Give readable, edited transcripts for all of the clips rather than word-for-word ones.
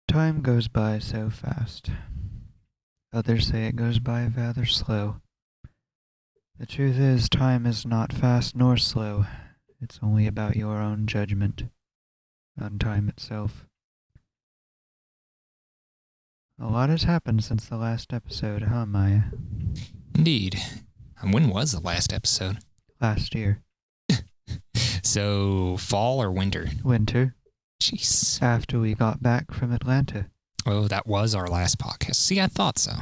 Time goes by so fast. Others say it goes by rather slow. The truth is, time is not fast nor slow. It's only about your own judgment on time itself. A lot has happened since the last episode, huh, Miah? Indeed. When was the last episode? Last year. So, fall or winter? Winter. Jeez. After we got back from Atlanta. Oh, that was our last podcast. See, I thought so.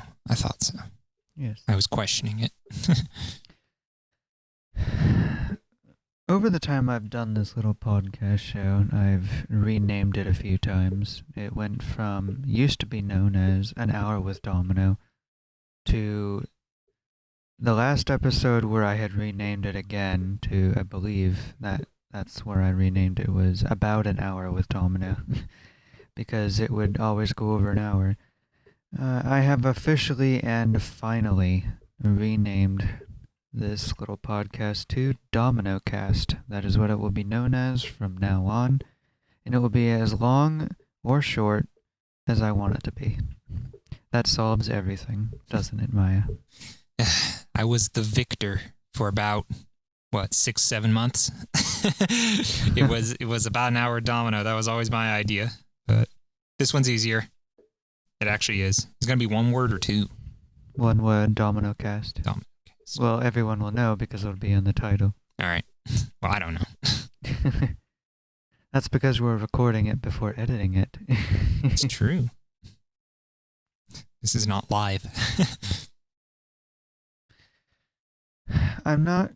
Yes. I was questioning it. Over the time I've done this little podcast show, I've renamed it a few times. It went from, used to be known as An Hour with Domino, to the last episode where I had renamed it again to, I believe, that's where I renamed it, was About an Hour with Domino, because it would always go over an hour. I have officially and finally renamed this little podcast to Dominocast. That is what it will be known as from now on, and it will be as long or short as I want it to be. That solves everything, doesn't it, Miah? I was the victor for about, 6-7 months? It was about an hour domino. That was always my idea. But this one's easier. It actually is. It's going to be one word or two. One word, Dominocast. Dominocast. Well, everyone will know because it'll be in the title. All right. Well, I don't know. That's because we're recording it before editing it. It's true. This is not live. I'm not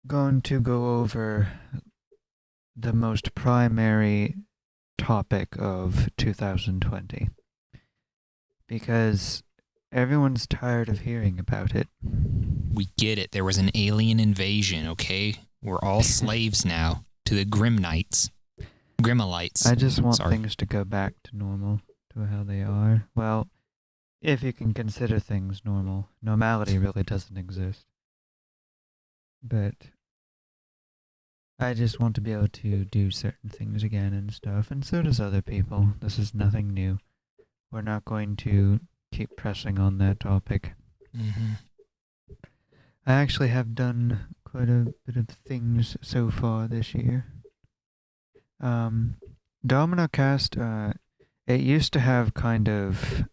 going to go over the most primary topic of 2020 because everyone's tired of hearing about it. We get it. There was an alien invasion, okay? We're all slaves now to the Grimlights. I just want things to go back to normal, to how they are. Well, if you can consider things normal. Normality really doesn't exist. But I just want to be able to do certain things again and stuff, and so does other people. This is nothing new. We're not going to keep pressing on that topic. Mm-hmm. I actually have done quite a bit of things so far this year. Dominocast, it used to have kind of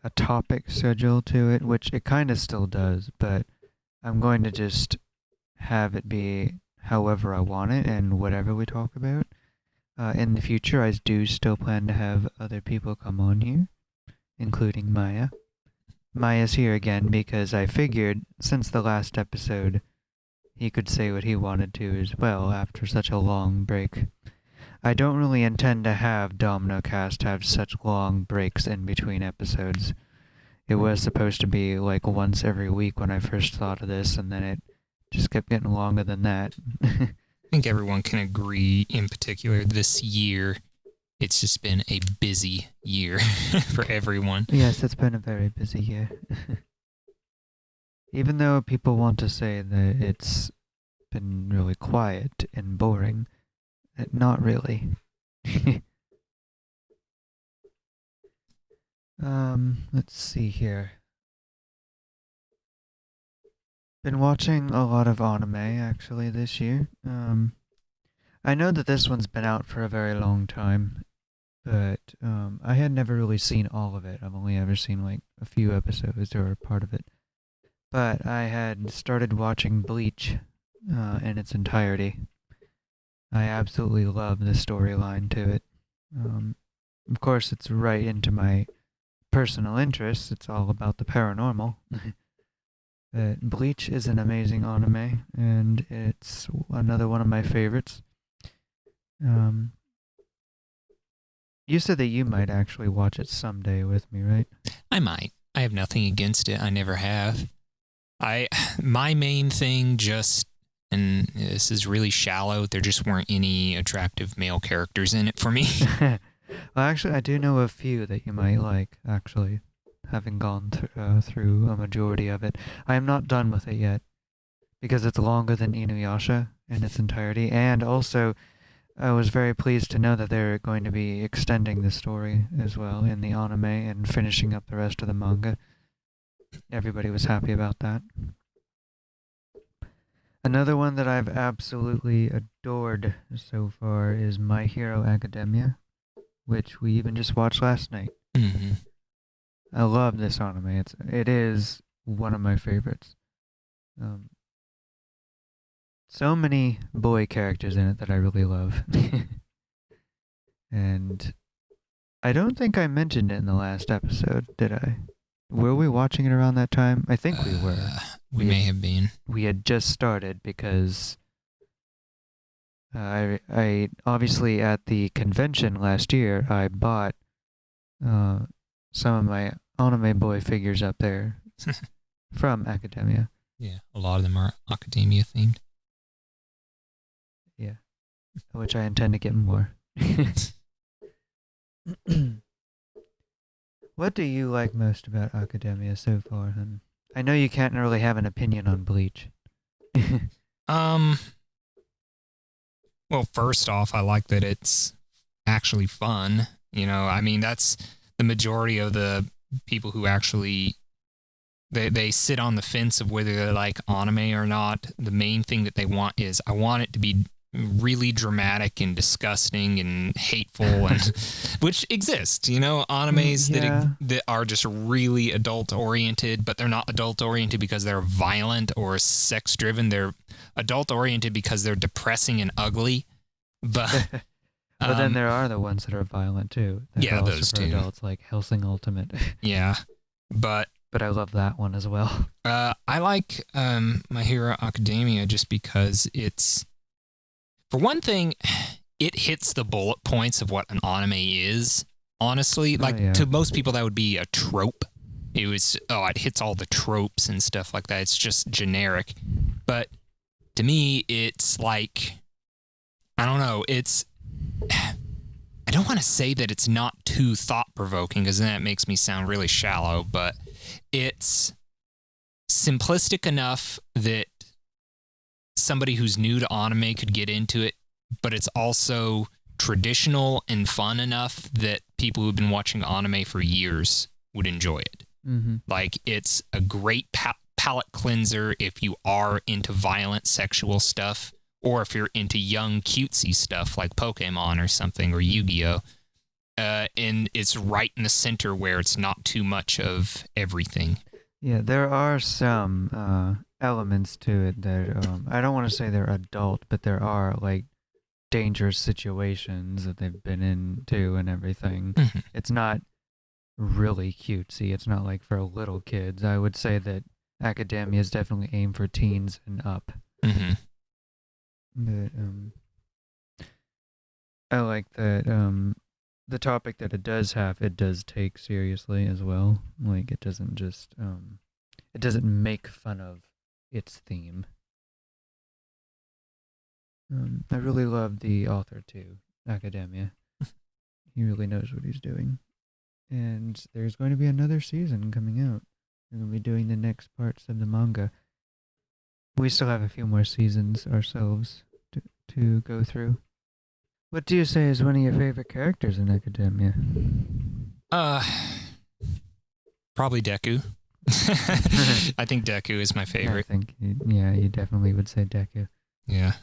a topic schedule to it, which it kind of still does, but I'm going to just have it be however I want it and whatever we talk about. In the future, I do still plan to have other people come on here, including Miah. Miah's here again because I figured, since the last episode, he could say what he wanted to as well after such a long break. I don't really intend to have Dominocast have such long breaks in between episodes. It was supposed to be like once every week when I first thought of this, and then it just kept getting longer than that. I think everyone can agree, in particular, this year, it's just been a busy year for everyone. Yes, it's been a very busy year. Even though people want to say that it's been really quiet and boring, not really. Let's see here. Been watching a lot of anime actually this year. I know that this one's been out for a very long time, but I had never really seen all of it. I've only ever seen like a few episodes or part of it. But I had started watching Bleach in its entirety. I absolutely love the storyline to it. Um, of course, it's right into my personal interests. It's all about the paranormal. Bleach is an amazing anime, and it's another one of my favorites. Um, you said that you might actually watch it someday with me, right? I might. I have nothing against it. I never have. My main thing just, and this is really shallow, there just weren't any attractive male characters in it for me. Well, actually, I do know a few that you might like, actually, having gone through a majority of it. I am not done with it yet, because it's longer than Inuyasha in its entirety, and also I was very pleased to know that they're going to be extending the story as well in the anime and finishing up the rest of the manga. Everybody was happy about that. Another one that I've absolutely adored so far is My Hero Academia, which we even just watched last night. Mm-hmm. I love this anime. It is one of my favorites. Um, so many boy characters in it that I really love. And I don't think I mentioned it in the last episode, did I? Were we watching it around that time? I think we were. We may have been. We had just started because I obviously at the convention last year I bought some of my anime boy figures up there from Academia. Yeah, a lot of them are academia themed. Yeah, which I intend to get more. What do you like most about Academia so far, hun? I know you can't really have an opinion on Bleach. Um, well, first off, I like that it's actually fun. You know, I mean, that's the majority of the people who actually they sit on the fence of whether they like anime or not. The main thing that they want is I want it to be really dramatic and disgusting and hateful, and which exists, you know, animes that are just really adult oriented, but they're not adult oriented because they're violent or sex driven. They're adult oriented because they're depressing and ugly. But then there are the ones that are violent too. Yeah, those two. Adults, like Hellsing Ultimate. Yeah, but I love that one as well. I like My Hero Academia just because it's, for one thing, it hits the bullet points of what an anime is. Honestly, to most people, that would be a trope. It hits all the tropes and stuff like that. It's just generic. But to me, it's like, I don't know. I don't want to say that it's not too thought-provoking because then it makes me sound really shallow, but it's simplistic enough that somebody who's new to anime could get into it, but it's also traditional and fun enough that people who've been watching anime for years would enjoy it. Mm-hmm. Like, it's a great palate cleanser if you are into violent sexual stuff, or if you're into young cutesy stuff like Pokemon or something, or Yu-Gi-Oh! And it's right in the center where it's not too much of everything. Yeah, there are some elements to it that I don't want to say they're adult, but there are like dangerous situations that they've been into and everything. Mm-hmm. It's not really cutesy. It's not like for little kids. I would say that Academia is definitely aimed for teens and up. Mm-hmm. But I like that the topic that it does take seriously as well. Like it doesn't just it doesn't make fun of its theme. I really love the author too, Academia. He really knows what he's doing. And there's going to be another season coming out. We're going to be doing the next parts of the manga. We still have a few more seasons ourselves to go through. What do you say is one of your favorite characters in Academia? Probably Deku. I think Deku is my favorite. I think, you definitely would say Deku. Yeah.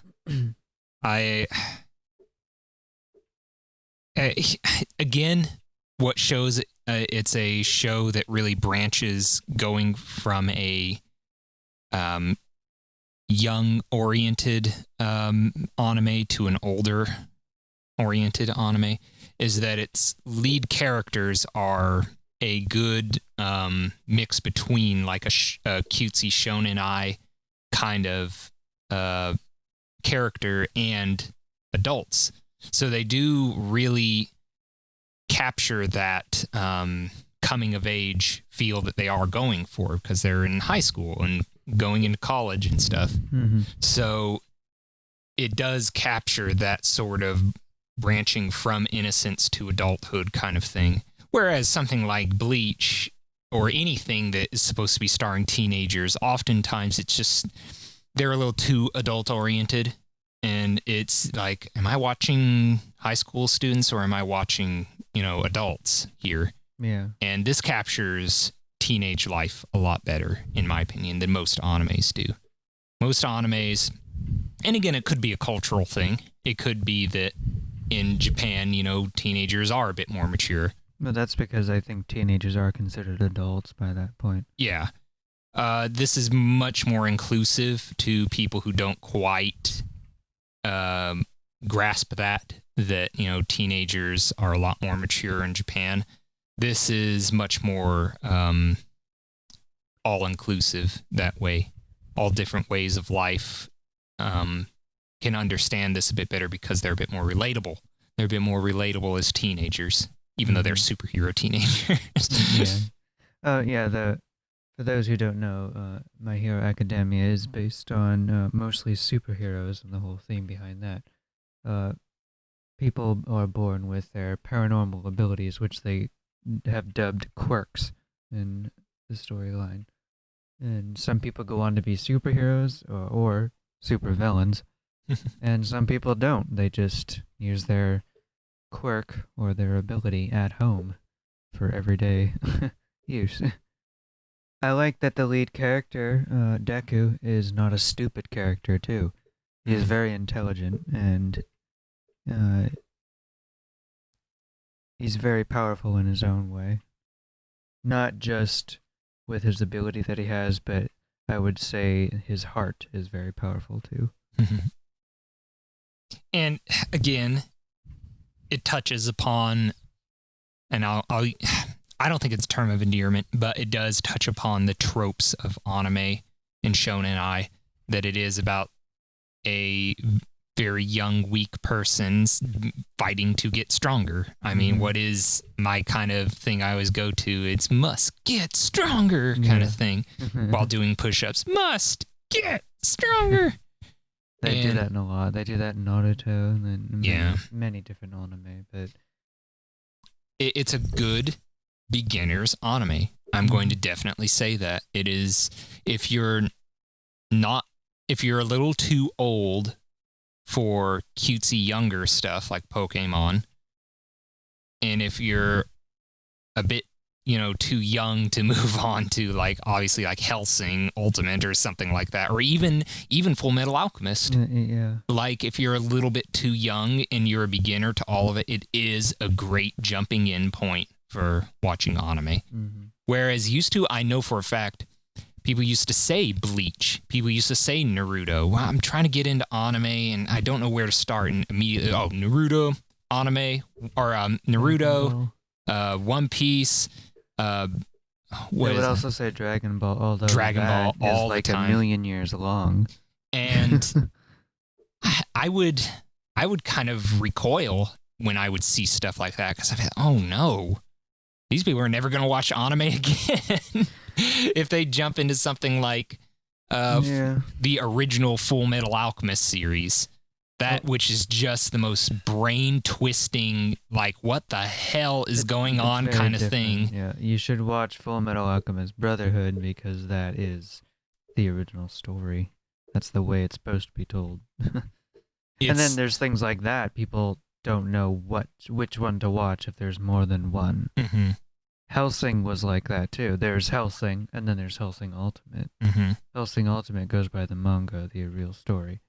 Again, what shows it's a show that really branches, going from a young-oriented anime to an older-oriented anime is that its lead characters are a good mix between like a cutesy shonen ai kind of character and adults. So they do really capture that coming of age feel that they are going for because they're in high school and going into college and stuff. Mm-hmm. So it does capture that sort of branching from innocence to adulthood kind of thing. Whereas something like Bleach or anything that is supposed to be starring teenagers, oftentimes it's just they're a little too adult oriented. And it's like, am I watching high school students or am I watching, adults here? Yeah. And this captures teenage life a lot better, in my opinion, than most animes do. Most animes, and again, it could be a cultural thing. It could be that in Japan, teenagers are a bit more mature. But that's because I think teenagers are considered adults by that point. Yeah. This is much more inclusive to people who don't quite grasp that teenagers are a lot more mature in Japan. This is much more all-inclusive that way. All different ways of life can understand this a bit better because they're a bit more relatable. They're a bit more relatable as teenagers, even though they're superhero teenagers. Yeah. For those who don't know, My Hero Academia is based on mostly superheroes and the whole theme behind that. People are born with their paranormal abilities, which they have dubbed quirks in the storyline. And some people go on to be superheroes or supervillains, and some people don't. They just use their quirk or their ability at home for everyday use. I like that the lead character, Deku, is not a stupid character, too. He is very intelligent, and he's very powerful in his own way. Not just with his ability that he has, but I would say his heart is very powerful, too. And again, it touches upon, and I don't think it's a term of endearment, but it does touch upon the tropes of anime and shonen ai, that it is about a very young, weak person fighting to get stronger. I mean, what is my kind of thing I always go to? It's must get stronger kind of thing while doing push-ups. Must get stronger. They do that in a lot. They do that in Naruto and then many different anime. But it's a good beginner's anime. I'm going to definitely say that. It is, if you're a little too old for cutesy younger stuff like Pokemon, and if you're a bit, too young to move on to like obviously like Hellsing Ultimate or something like that, or even Full Metal Alchemist. Yeah. Like if you're a little bit too young and you're a beginner to all of it, it is a great jumping in point for watching anime. Whereas I know for a fact, people used to say Bleach. People used to say Naruto. Well, I'm trying to get into anime and I don't know where to start. And immediately, Naruto, anime, or Naruto, One Piece. They would also say Dragon Ball, although Dragon Ball all is like the time. 1,000,000 years long. And I would kind of recoil when I would see stuff like that because I thought, oh no, these people are never going to watch anime again. If they jump into something like the original Full Metal Alchemist series, which is just the most brain-twisting, like, what the hell is going on kind of thing. Yeah, you should watch Full Metal Alchemist Brotherhood because that is the original story. That's the way it's supposed to be told. And then there's things like that. People don't know which one to watch if there's more than one. Hellsing was like that too. There's Hellsing, and then there's Hellsing Ultimate. Hellsing Ultimate goes by the manga, the real story.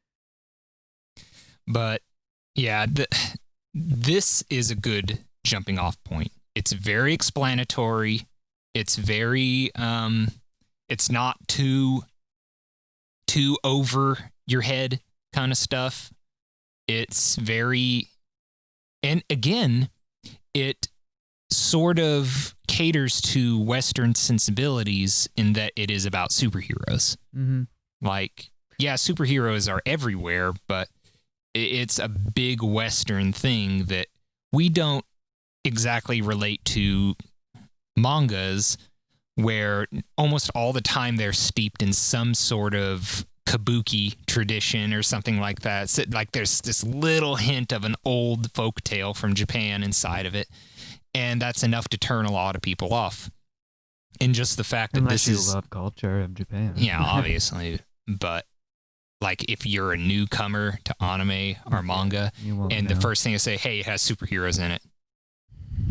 But yeah, this is a good jumping off point. It's very explanatory. It's very, it's not too too over your head kind of stuff. It's very, and again, it sort of caters to Western sensibilities in that it is about superheroes. Mm-hmm. Like, yeah, superheroes are everywhere, but it's a big Western thing that we don't exactly relate to mangas, where almost all the time they're steeped in some sort of kabuki tradition or something like that. So, like, there's this little hint of an old folk tale from Japan inside of it. And that's enough to turn a lot of people off. And just the fact that Unless this you is... love culture of Japan. Yeah, obviously. But, like, if you're a newcomer to anime or manga, and the first thing I say, hey, it has superheroes in it,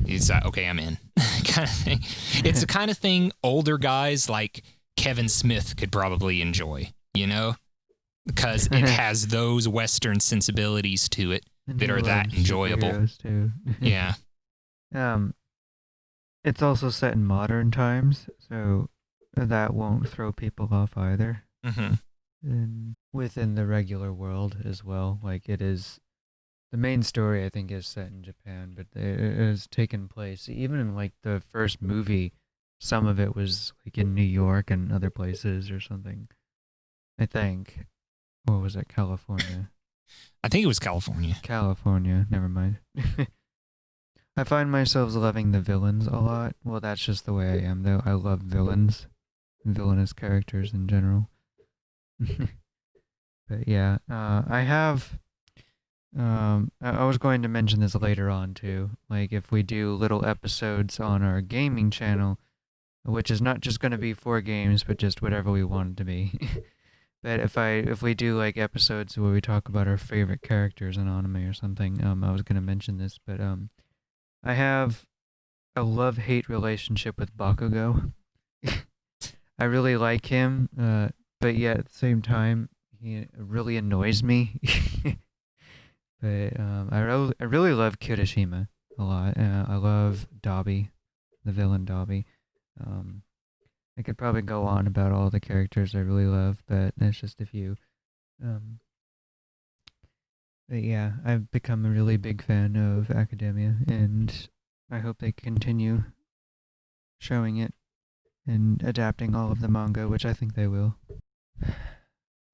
it's like, okay, I'm in. Kind of thing. It's the kind of thing older guys like Kevin Smith could probably enjoy, you know? Because it has those Western sensibilities to it that are that enjoyable. Too. Yeah. It's also set in modern times, so that won't throw people off either. Mm-hmm. And within the regular world as well, like it is, the main story I think is set in Japan, but it has taken place even in like the first movie. Some of it was like in New York and other places or something. I think, or was it California? I think it was California. California. Never mind. I find myself loving the villains a lot. Well, that's just the way I am, though. I love villains, villainous characters in general. But yeah, I have. I was going to mention this later on too. Like, if we do little episodes on our gaming channel, which is not just going to be for games, but just whatever we want it to be. But if we do like episodes where we talk about our favorite characters in anime or something, I was going to mention this, but I have a love-hate relationship with Bakugo. I really like him, but yet at the same time, he really annoys me. But I really love Kirishima a lot. I love Dabi, the villain Dabi. I could probably go on about all the characters I really love, but that's just a few. But yeah, I've become a really big fan of Academia, and I hope they continue showing it and adapting all of the manga, which I think they will.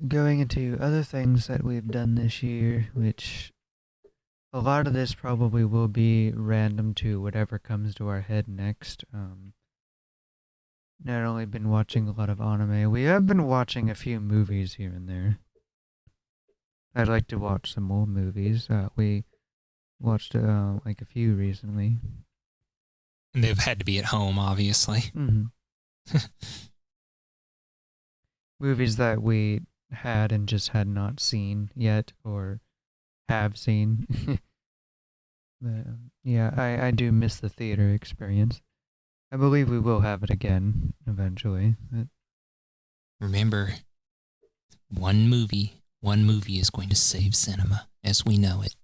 Going into other things that we've done this year, which a lot of this probably will be random to whatever comes to our head next. Not only been watching a lot of anime, we have been watching a few movies here and there. I'd like to watch some more movies. We watched like a few recently. And they've had to be at home, obviously. Mm-hmm. Movies that we had and just had not seen yet or have seen. But yeah, I do miss the theater experience. I believe we will have it again eventually. But remember, one movie is going to save cinema as we know it.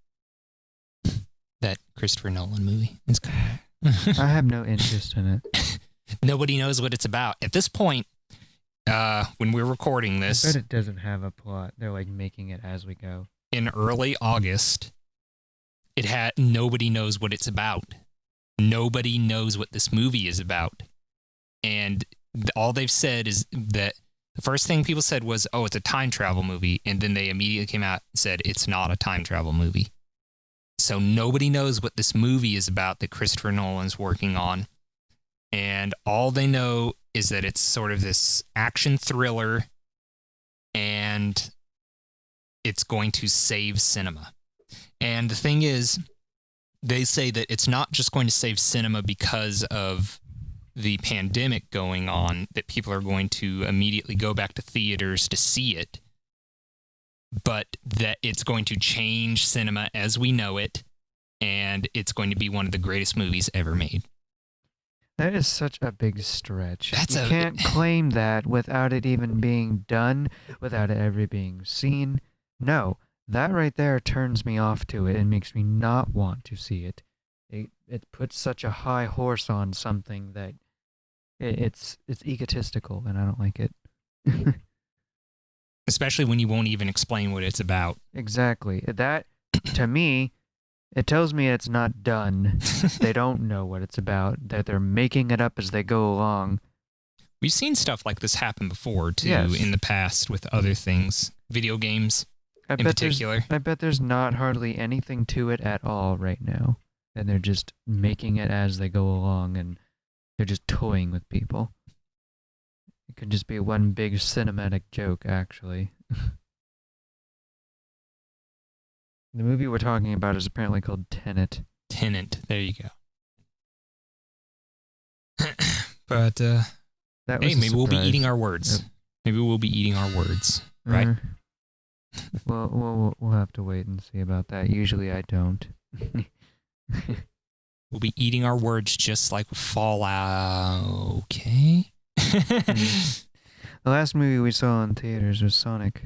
That Christopher Nolan movie is coming. I have no interest in it. Nobody knows what it's about. At this point, when we're recording this... I bet it doesn't have a plot. They're like making it as we go. In early August, nobody knows what it's about. Nobody knows what this movie is about. And all they've said is that the first thing people said was, oh, it's a time travel movie. And then they immediately came out and said, it's not a time travel movie. So nobody knows what this movie is about that Christopher Nolan's working on. And all they know is that it's sort of this action thriller and it's going to save cinema. And the thing is, they say that it's not just going to save cinema because of the pandemic going on, that people are going to immediately go back to theaters to see it, but that it's going to change cinema as we know it, and it's going to be one of the greatest movies ever made. That is such a big stretch. You can't claim that without it even being done, without it ever being seen. No, that right there turns me off to it and makes me not want to see it. It puts such a high horse on something that it's egotistical, and I don't like it. Especially when you won't even explain what it's about. Exactly. That, to me, it tells me it's not done. They don't know what it's about, that they're making it up as they go along. We've seen stuff like this happen before, too, Yes. in the past with other things. Video games, in particular. I bet there's not hardly anything to it at all right now. And they're just making it as they go along, and they're just toying with people. It could just be one big cinematic joke, actually. The movie we're talking about is apparently called Tenet. Tenant. There you go. But, That was hey, maybe we'll be eating our words. Yep. Maybe we'll be eating our words, right? Well, we'll have to wait and see about that. Usually I don't. We'll be eating our words just like Fallout. Okay? The last movie we saw in theaters was Sonic.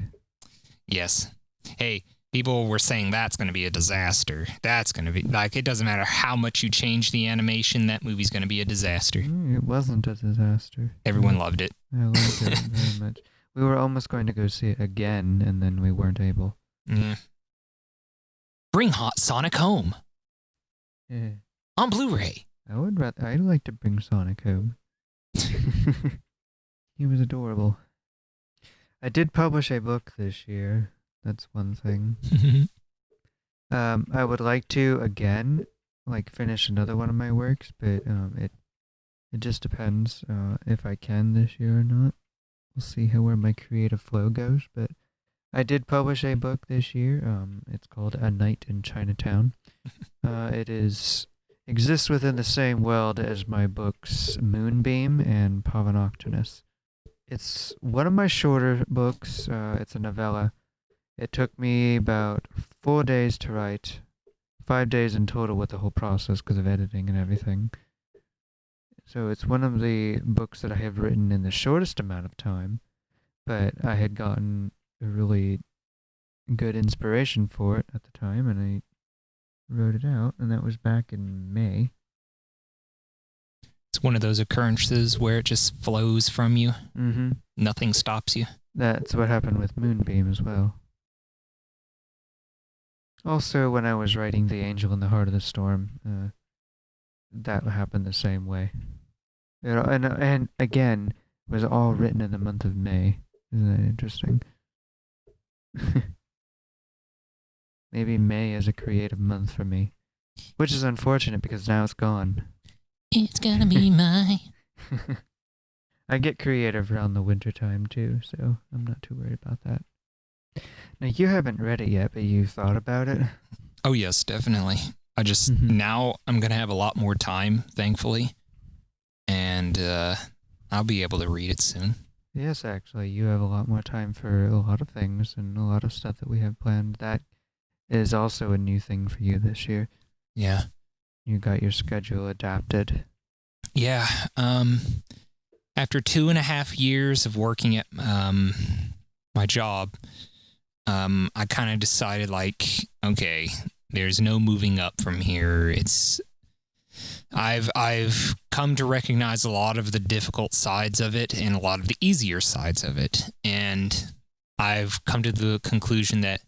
Yes. Hey, people were saying that's going to be a disaster. That's going to be, like, it doesn't matter how much you change the animation, that movie's going to be a disaster. It wasn't a disaster. Everyone loved it. I liked it very much. We were almost going to go see it again, and then we weren't able. Yeah. Bring Hot Sonic home Yeah. on Blu-ray. I'd like to bring Sonic home. He was adorable. I did publish a book this year. That's one thing. I would like to again, finish another one of my works, but it just depends if I can this year or not. We'll see where my creative flow goes. But I did publish a book this year. It's called A Night in Chinatown. It exists within the same world as my books Moonbeam and Pavanoctonus. It's one of my shorter books. It's a novella. It took me about 4 days to write, 5 days in total with the whole process because of editing and everything. So it's one of the books that I have written in the shortest amount of time, but I had gotten a really good inspiration for it at the time, and I wrote it out, and that was back in May. It's one of those occurrences where it just flows from you. Mm-hmm. Nothing stops you. That's what happened with Moonbeam as well. Also, when I was writing The Angel in the Heart of the Storm, that happened the same way. And again, it was all written in the month of May. Isn't that interesting? Maybe May is a creative month for me. Which is unfortunate because now it's gone. It's gonna be my... I get creative around the winter time too, so I'm not too worried about that. Now, you haven't read it yet, but you thought about it? Oh, yes, definitely. I just, now I'm going to have a lot more time, thankfully. And I'll be able to read it soon. Yes, actually, you have a lot more time for a lot of things and a lot of stuff that we have planned. That is also a new thing for you this year. Yeah. You got your schedule adapted. Yeah. After 2.5 years of working at my job, I kind of decided, okay, there's no moving up from here. I've come to recognize a lot of the difficult sides of it and a lot of the easier sides of it. And I've come to the conclusion that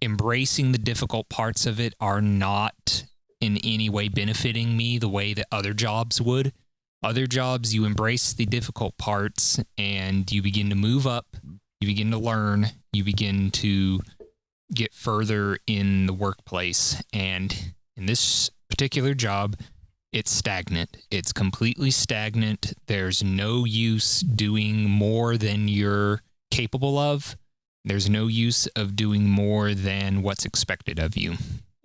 embracing the difficult parts of it are not in any way benefiting me the way that other jobs would. Other jobs, you embrace the difficult parts and you begin to move up. You begin to learn, you begin to get further in the workplace. And in this particular job, it's stagnant. It's completely stagnant. There's no use doing more than you're capable of. There's no use of doing more than what's expected of you.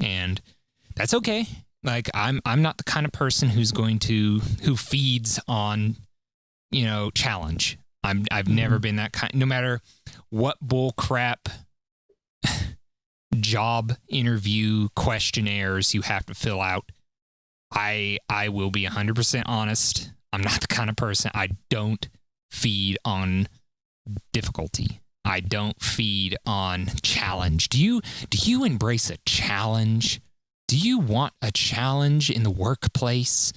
And that's okay. I'm not the kind of person who feeds on, challenge. I've never been that kind. No matter what bull crap job interview questionnaires you have to fill out, I will be 100% honest. I'm not the kind of person. I don't feed on difficulty. I don't feed on challenge. Do you embrace a challenge? Do you want a challenge in the workplace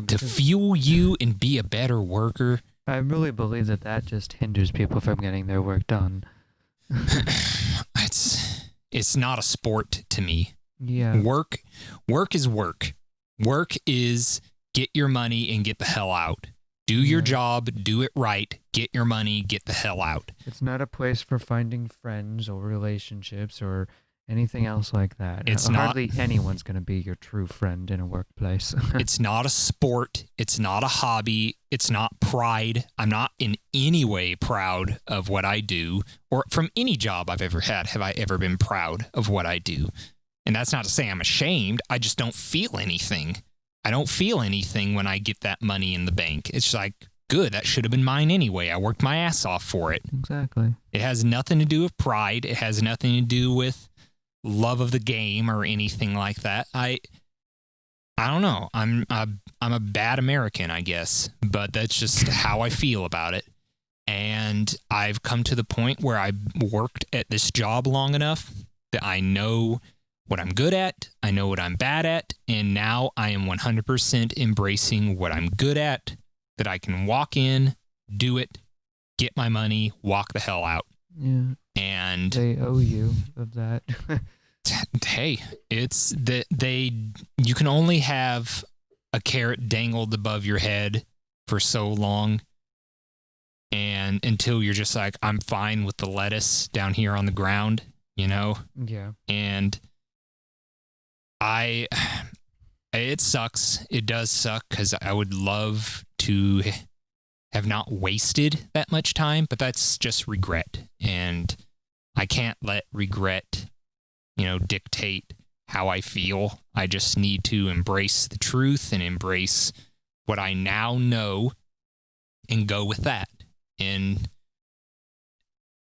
to fuel you and be a better worker? I really believe that just hinders people from getting their work done. It's not a sport to me. Yeah. Work is work. Work is get your money and get the hell out. Do your job, do it right, get your money, get the hell out. It's not a place for finding friends or relationships or anything else like that. It's Hardly not, anyone's going to be your true friend in a workplace. it's not a sport. It's not a hobby. It's not pride. I'm not in any way proud of what I do, or from any job I've ever had have I ever been proud of what I do. And that's not to say I'm ashamed. I just don't feel anything. I don't feel anything when I get that money in the bank. It's like, good, that should have been mine anyway. I worked my ass off for it. Exactly. It has nothing to do with pride. It has nothing to do with love of the game or anything like that. I don't know. I'm a bad American, I guess, but that's just how I feel about it. And I've come to the point where I worked at this job long enough that I know what I'm good at, I know what I'm bad at, and now I am 100% embracing what I'm good at, that I can walk in, do it, get my money, walk the hell out. Yeah. And they owe you of that. Hey, it's that you can only have a carrot dangled above your head for so long, and until you're just like, I'm fine with the lettuce down here on the ground, you know? Yeah. And it sucks. It does suck, because I would love to have not wasted that much time, but that's just regret. And I can't let regret, dictate how I feel. I just need to embrace the truth and embrace what I now know and go with that. And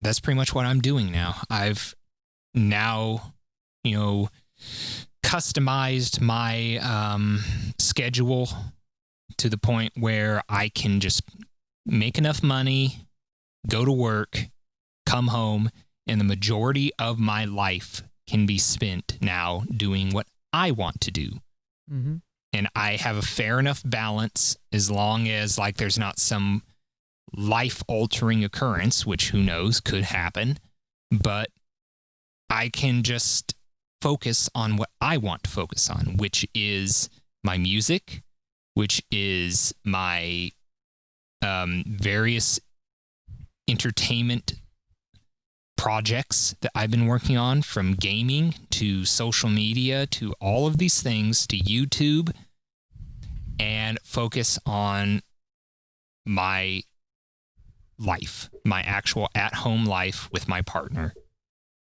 that's pretty much what I'm doing now. I've now, customized my schedule to the point where I can just make enough money, go to work, come home, and the majority of my life can be spent now doing what I want to do. Mm-hmm. And I have a fair enough balance, as long as there's not some life-altering occurrence, which who knows could happen, but I can just focus on what I want to focus on, which is my music, which is my various entertainment projects that I've been working on, from gaming to social media to all of these things to YouTube, and focus on my life, my actual at-home life with my partner.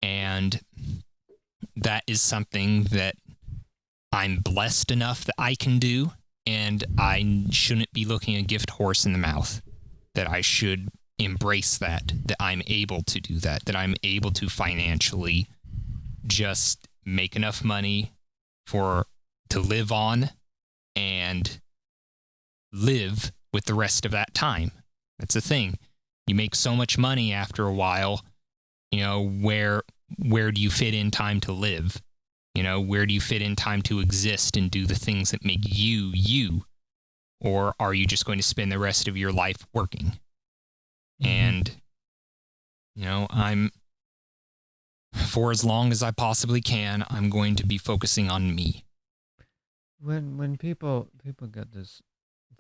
And that is something that I'm blessed enough that I can do, and I shouldn't be looking a gift horse in the mouth. That I should embrace that I'm able to do that I'm able to financially just make enough money to live on and live with the rest of that time. That's the thing. You make so much money after a while, where do you fit in time to live? Where do you fit in time to exist and do the things that make you, you? Or are you just going to spend the rest of your life working? Mm-hmm. And, for as long as I possibly can, I'm going to be focusing on me. When people get this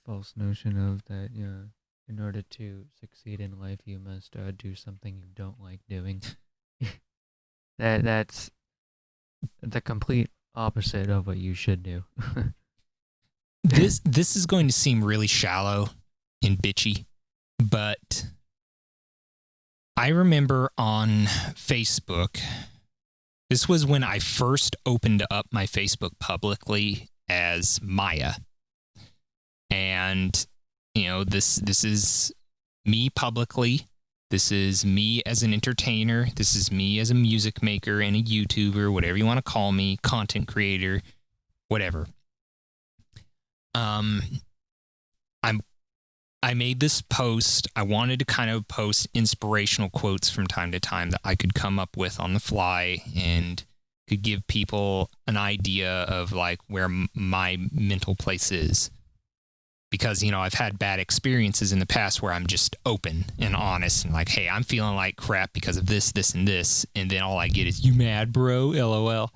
false notion of that, in order to succeed in life, you must do something you don't like doing. That's the complete opposite of what you should do. This is going to seem really shallow and bitchy, but I remember on Facebook, this was when I first opened up my Facebook publicly as Miah. And, this is me publicly. This is me as an entertainer. This is me as a music maker and a YouTuber, whatever you want to call me, content creator, whatever. I made this post. I wanted to kind of post inspirational quotes from time to time that I could come up with on the fly and could give people an idea of where my mental place is. because, I've had bad experiences in the past where I'm just open and honest and like, hey, I'm feeling like crap because of this, this, and this. And then all I get is, you mad, bro? LOL.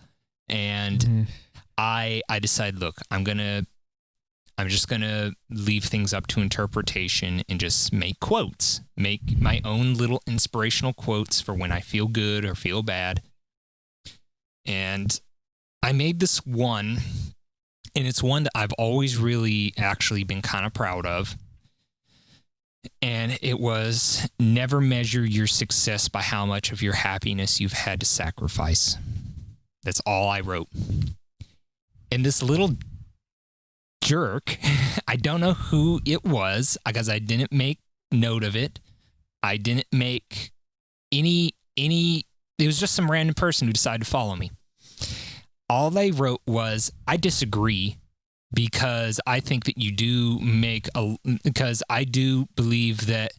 And I decided, look, I'm just going to leave things up to interpretation and just make quotes, make my own little inspirational quotes for when I feel good or feel bad. And I made this one, and it's one that I've always really actually been kind of proud of. And it was, never measure your success by how much of your happiness you've had to sacrifice. That's all I wrote. And this little jerk, I don't know who it was because I didn't make note of it. I didn't make any, it was just some random person who decided to follow me. All they wrote was, I disagree because I think that you do because I do believe that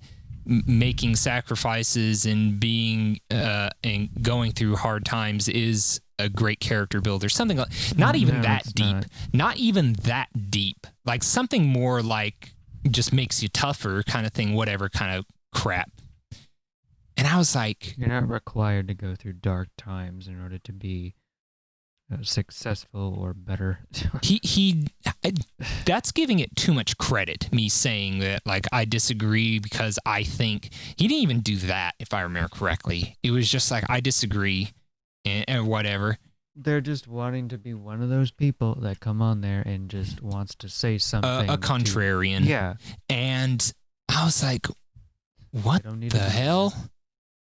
making sacrifices and being and going through hard times is a great character builder. Something like, not even that deep. Not even that deep. Like something more like just makes you tougher kind of thing, whatever kind of crap. And I was like, you're not required to go through dark times in order to be successful or better. That's giving it too much credit, me saying that, like, I disagree because I think he didn't even do that, if I remember correctly. It was just like, I disagree and whatever. They're just wanting to be one of those people that come on there and just wants to say something. A contrarian. Yeah. And I was like, what the hell?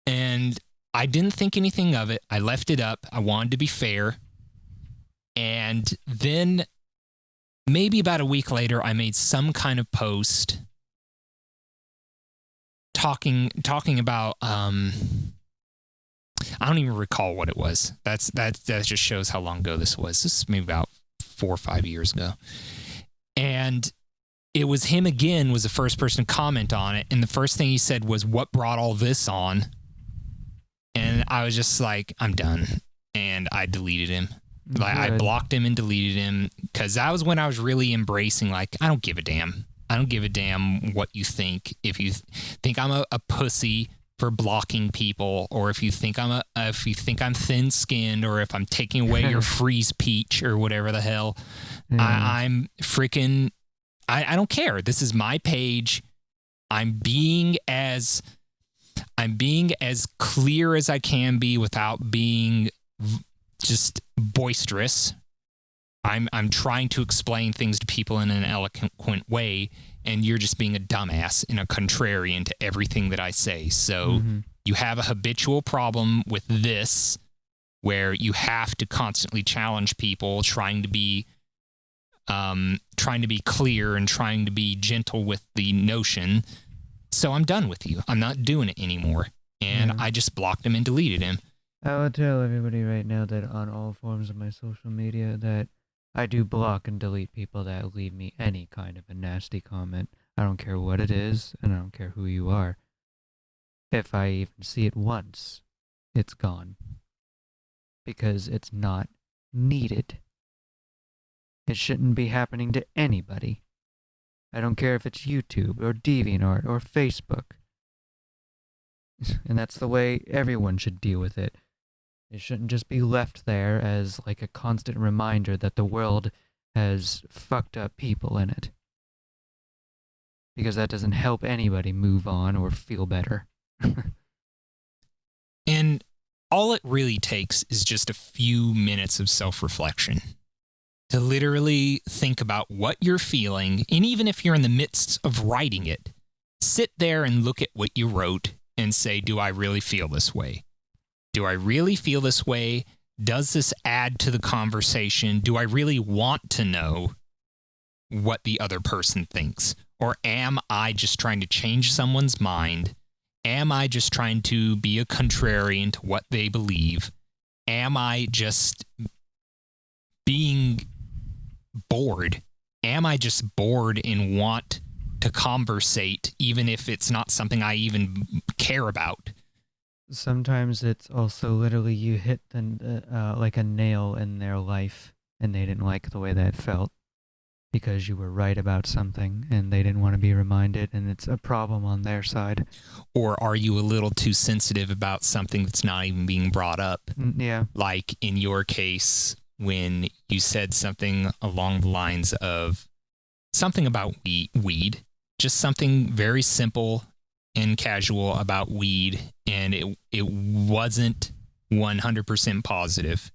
And I didn't think anything of it. I left it up. I wanted to be fair. And then maybe about a week later, I made some kind of post talking about, I don't even recall what it was. That just shows how long ago this was. This is maybe about 4 or 5 years ago. And it was him again, was the first person to comment on it. And the first thing he said was, what brought all this on? And I was just like, I'm done. And I deleted him. Like, I blocked him and deleted him because that was when I was really embracing, like, I don't give a damn. I don't give a damn what you think. If you think I'm a pussy for blocking people, or if you think I'm thin-skinned, or if I'm taking away your freeze peach or whatever the hell, I'm freaking. I don't care. This is my page. I'm being as clear as I can be without being just boisterous. I'm trying to explain things to people in an eloquent way, and you're just being a dumbass and a contrarian to everything that I say. So you have a habitual problem with this, where you have to constantly challenge people, trying to be clear and trying to be gentle with the notion. So I'm done with you. I'm not doing it anymore. And I just blocked him and deleted him. I will tell everybody right now that on all forms of my social media that I do block and delete people that leave me any kind of a nasty comment. I don't care what it is, and I don't care who you are. If I even see it once, it's gone. Because it's not needed. It shouldn't be happening to anybody. I don't care if it's YouTube or DeviantArt or Facebook. And that's the way everyone should deal with it. It shouldn't just be left there as like a constant reminder that the world has fucked up people in it. Because that doesn't help anybody move on or feel better. And all it really takes is just a few minutes of self-reflection to literally think about what you're feeling. And even if you're in the midst of writing it, sit there and look at what you wrote and say, do I really feel this way? Do I really feel this way? Does this add to the conversation? Do I really want to know what the other person thinks? Or am I just trying to change someone's mind? Am I just trying to be a contrarian to what they believe? Am I just being bored? Am I just bored and want to conversate, even if it's not something I even care about? Sometimes it's also literally you hit like a nail in their life, and they didn't like the way that felt. because you were right about something and they didn't want to be reminded, and it's a problem on their side. Or are you a little too sensitive about something that's not even being brought up? Yeah. Like in your case, when you said something along the lines of something about weed, just something very simple and casual about weed, and it wasn't 100% positive.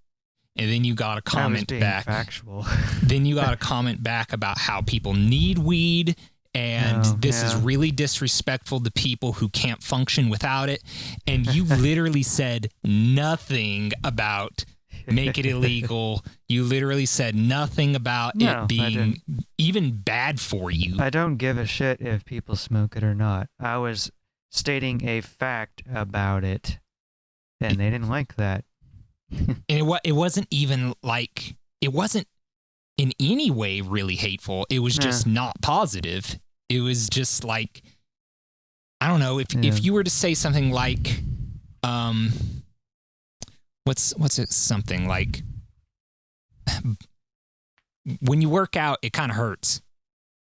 And then you got a comment back. Factual. Then you got a comment back about how people need weed, and this is really disrespectful to people who can't function without it. And you literally said nothing about make it illegal. You literally said nothing about it being even bad for you. I don't give a shit if people smoke it or not. I was stating a fact about it, and they didn't like that. And it wasn't even like, it wasn't in any way really hateful. It was just not positive. It was just like, I don't know, if you were to say something like, what's it, something like, when you work out, it kind of hurts.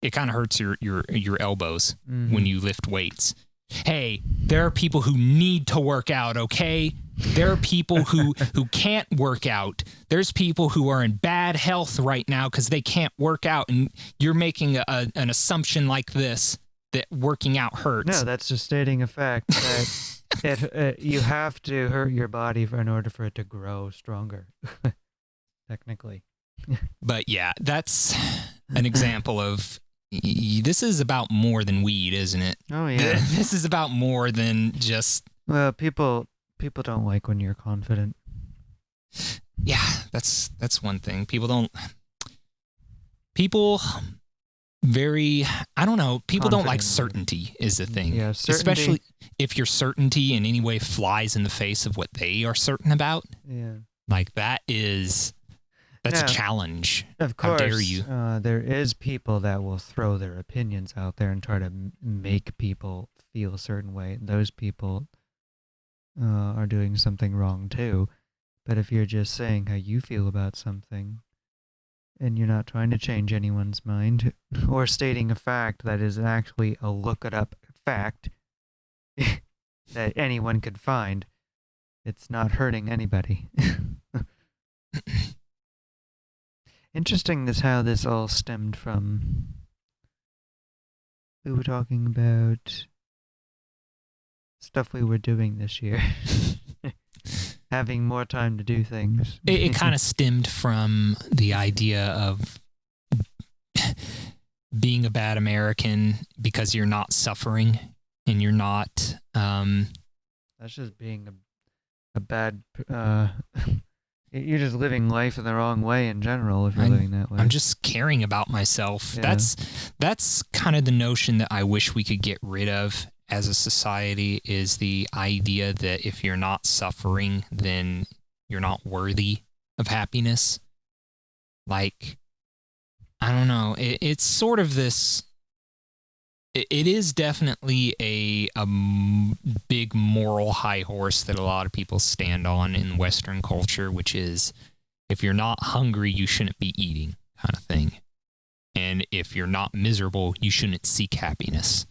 It kind of hurts your elbows when you lift weights. Hey, there are people who need to work out, okay? There are people who can't work out. There's people who are in bad health right now because they can't work out, and you're making an assumption like this, that working out hurts. No, that's just stating a fact that you have to hurt your body in order for it to grow stronger, technically. But yeah, that's an example of, this is about more than weed, isn't it? Oh, yeah. This is about more than just... Well, people don't like when you're confident. Yeah, that's one thing. People don't like certainty is the thing. Yeah, certainty. Especially if your certainty in any way flies in the face of what they are certain about. Yeah. Like that's a challenge. Of course. How dare you? There is people that will throw their opinions out there and try to make people feel a certain way. Those people are doing something wrong too. But if you're just saying how you feel about something, and you're not trying to change anyone's mind, or stating a fact that is actually a look-it-up fact that anyone could find, it's not hurting anybody. Interesting how this all stemmed from. We were talking about stuff we were doing this year. Having more time to do things. It kind of stemmed from the idea of being a bad American because you're not suffering and you're not... That's just being a bad... you're just living life in the wrong way in general if you're living that way. I'm just caring about myself. Yeah. That's kind of the notion that I wish we could get rid of as a society, is the idea that if you're not suffering, then you're not worthy of happiness. Like, I don't know. It's sort of this... It is definitely a big moral high horse that a lot of people stand on in Western culture, which is, if you're not hungry, you shouldn't be eating, kind of thing. And if you're not miserable, you shouldn't seek happiness.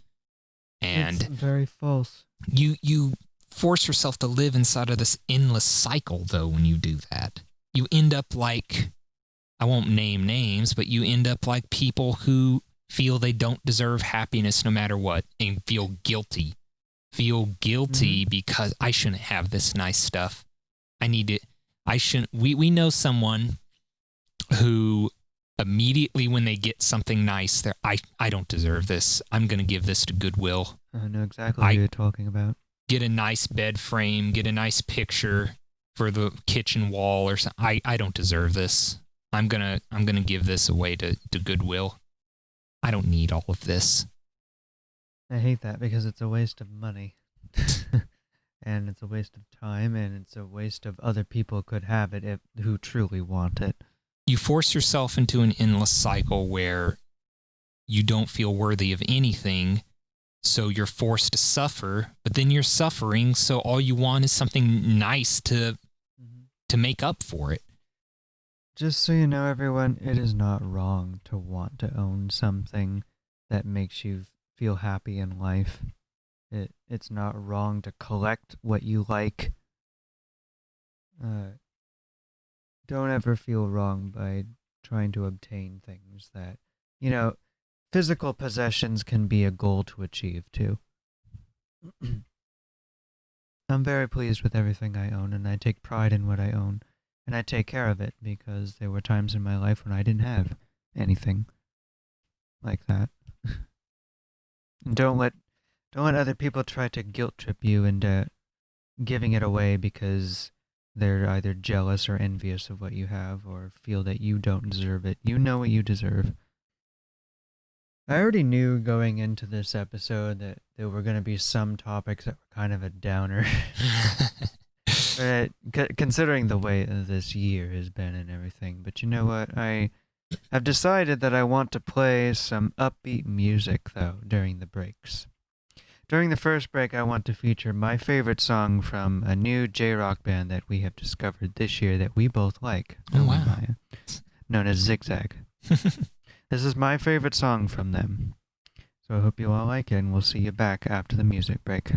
And it's very false. You force yourself to live inside of this endless cycle, though, when you do that. You end up like, I won't name names, but you end up like people who feel they don't deserve happiness no matter what, and feel guilty. Because I shouldn't have this nice stuff. I need it. I shouldn't. We know someone who immediately when they get something nice, they're, I don't deserve this. I'm going to give this to Goodwill. I know exactly what you're talking about. Get a nice bed frame, get a nice picture for the kitchen wall or something. I don't deserve this. I'm going to give this away to Goodwill. I don't need all of this. I hate that because it's a waste of money. And it's a waste of time, and it's a waste of other people could have it who truly want it. You force yourself into an endless cycle where you don't feel worthy of anything, so you're forced to suffer, but then you're suffering, so all you want is something nice to make up for it. Just so you know, everyone, it is not wrong to want to own something that makes you feel happy in life. It's not wrong to collect what you like. Uh, don't ever feel wrong by trying to obtain things that, you know, physical possessions can be a goal to achieve too. I'm very pleased with everything I own, and I take pride in what I own, and I take care of it because there were times in my life when I didn't have anything like that. And don't let other people try to guilt trip you into giving it away because they're either jealous or envious of what you have or feel that you don't deserve it. You know what you deserve. I already knew going into this episode that there were going to be some topics that were kind of a downer. Considering the way this year has been and everything. But you know what? I have decided that I want to play some upbeat music, though, during the breaks. During the first break, I want to feature my favorite song from a new J-rock band that we have discovered this year that we both like. Oh, wow. Miah, known as Zigzag. This is my favorite song from them. So I hope you all like it, and we'll see you back after the music break.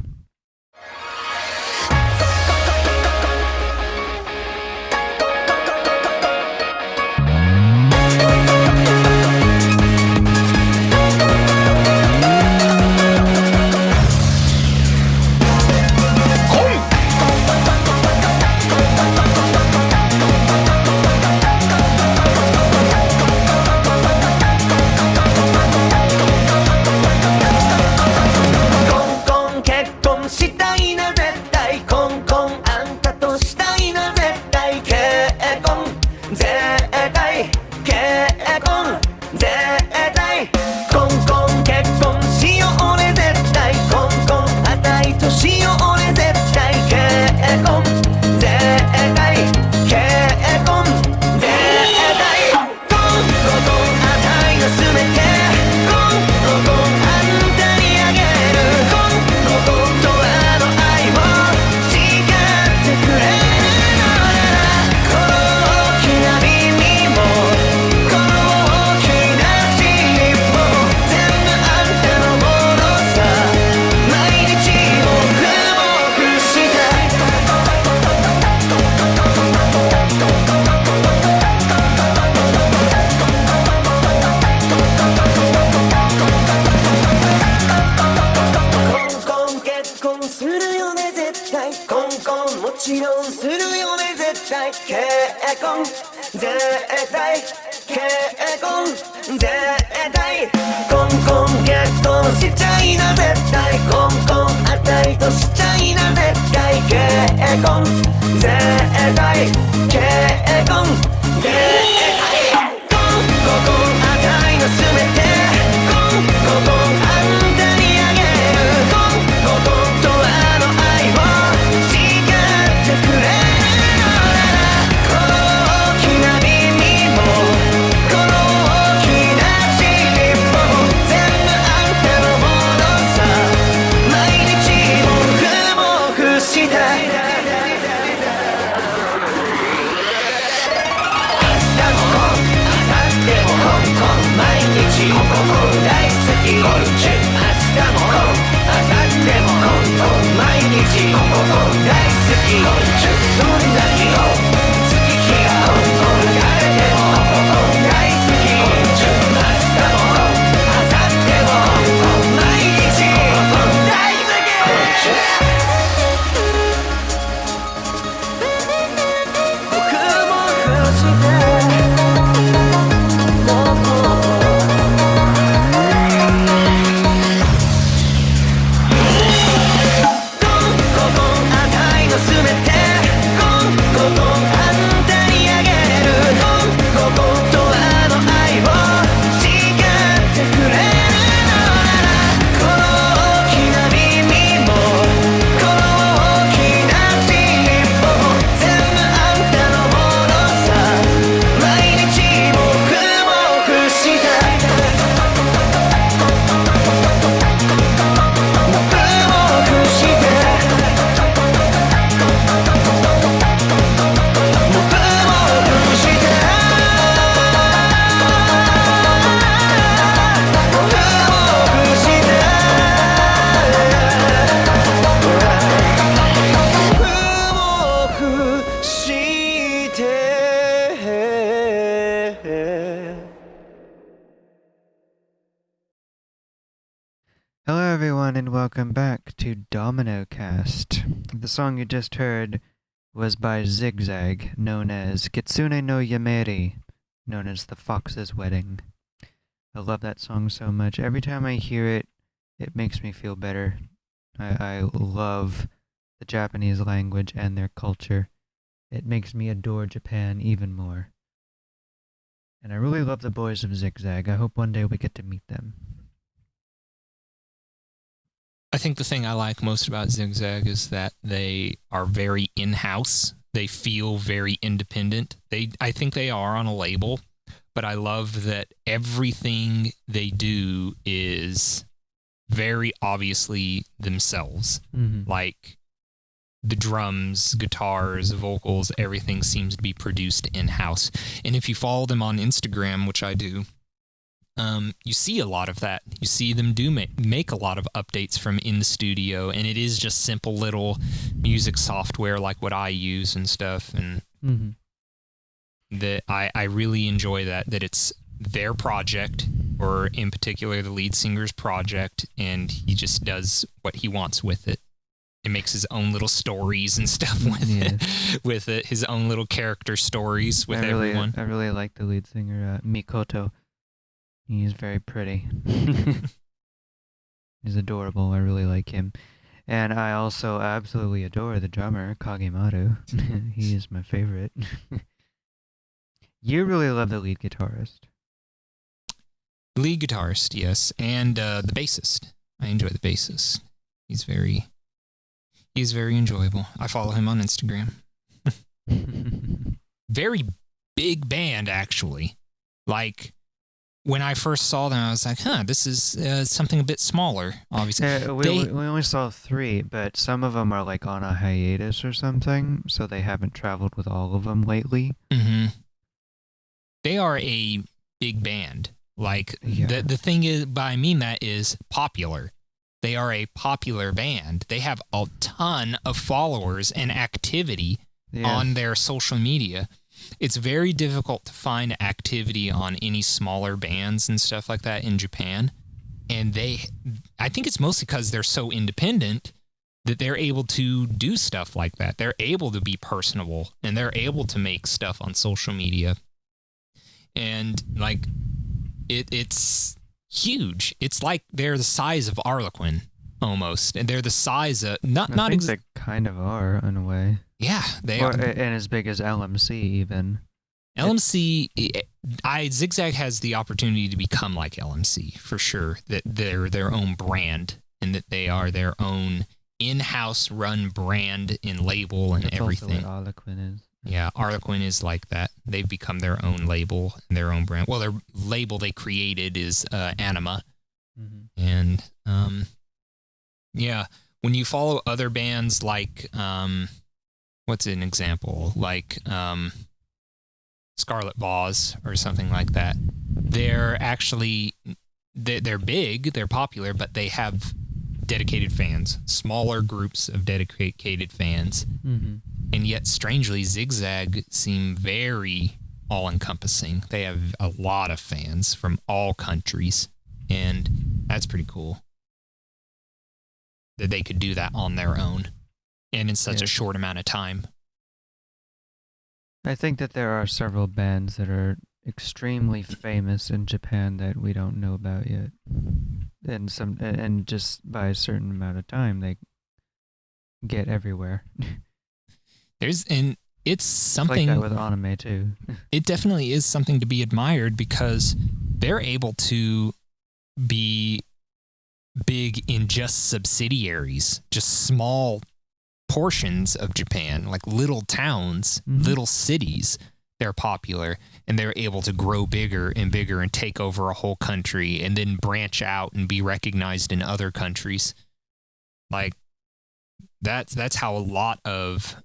everyone, and welcome back to Dominocast. The song you just heard was by Zigzag, known as Kitsune no Yameri, known as The Fox's Wedding. I love that song so much. Every time I hear it, it makes me feel better. I love the Japanese language and their culture. It makes me adore Japan even more. And I really love the boys of Zigzag. I hope one day we get to meet them. I think the thing I like most about Zigzag is that they are very in-house. They feel very independent. I think they are on a label, but I love that everything they do is very obviously themselves. Mm-hmm. Like the drums, guitars, vocals, everything seems to be produced in-house. And if you follow them on Instagram, which I do, you see a lot of that. You see them make a lot of updates from in the studio, and it is just simple little music software like what I use and stuff. And that I really enjoy that it's their project, or in particular the lead singer's project, and he just does what he wants with it. He makes his own little stories and stuff with it, his own little character stories with everyone. I really like the lead singer, Mikoto. He's very pretty. He's adorable. I really like him. And I also absolutely adore the drummer, Kagemaru. He is my favorite. You really love the lead guitarist. Lead guitarist, yes. And the bassist. I enjoy the bassist. He's very enjoyable. I follow him on Instagram. Very big band, actually. Like, when I first saw them, I was like, this is something a bit smaller, obviously. We only saw 3, but some of them are like on a hiatus or something, so they haven't traveled with all of them lately. Mm-hmm. They are a big band. Like, the thing is, I mean that is popular. They are a popular band. They have a ton of followers and activity on their social media. It's very difficult to find activity on any smaller bands and stuff like that in Japan. And I think it's mostly because they're so independent that they're able to do stuff like that. They're able to be personable, and they're able to make stuff on social media. And like, it's huge. It's like they're the size of Arlequin almost. And they're the size of, not they kind of are in a way. Yeah, they are. And as big as LMC even. LMC, Zigzag has the opportunity to become like LMC, for sure. That they're their own brand, and that they are their own in-house run brand and label and everything. That's also what Arlequin is. Yeah, Arlequin is like that. They've become their own label and their own brand. Well, their label they created is Anima. Mm-hmm. And, when you follow other bands like... what's an example? Like Scarlet Boss or something like that. They're actually, they're big, they're popular, but they have dedicated fans, smaller groups of dedicated fans. Mm-hmm. And yet, strangely, Zigzag seem very all-encompassing. They have a lot of fans from all countries, and that's pretty cool. That they could do that on their own. And in such a short amount of time. I think that there are several bands that are extremely famous in Japan that we don't know about yet. And just by a certain amount of time they get everywhere. It's something like that with anime too. It definitely is something to be admired, because they're able to be big in just subsidiaries, just small portions of Japan, like little towns, little cities. They're popular, and they're able to grow bigger and bigger and take over a whole country, and then branch out and be recognized in other countries. Like, that's how a lot of